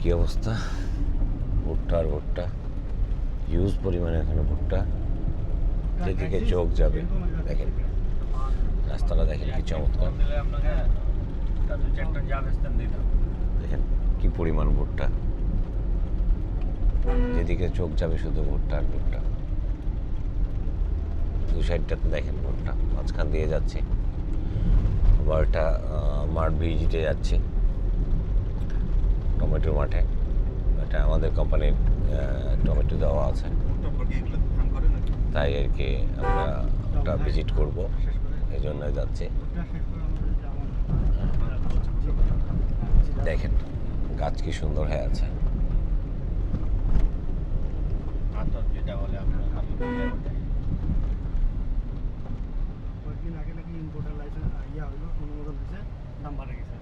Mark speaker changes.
Speaker 1: কি অবস্থা, ভুট্টা আর ভুট্টা, হিউজ পরিমাণে এখানে ভুট্টা, যেদিকে চোখ যাবে। দেখেন রাস্তাটা, দেখেন কি চমৎকার, দেখেন কি পরিমাণ ভুট্টা, যেদিকে চোখ যাবে শুধু ভুট্টা আর ভুট্টা। দু সাইডটাতে দেখেন ভুট্টা, মাঝখান দিয়ে যাচ্ছে। আবার একটা মাঠ ভিজিটে যাচ্ছে, টমেটোর মাঠে। এটা আমাদের কোম্পানির টমেটো দেওয়া আছে, তাই আর কি আমরা ওটা ভিজিট করব, এই জন্য যাচ্ছি। দেখেন গাছ কি সুন্দর হয়ে আছে।
Speaker 2: কয়েকদিন আগে নাকি ইম্পোর্টার লাইসেন্স অনুমোদন হয়েছে, দাম বাড়ে গেছে।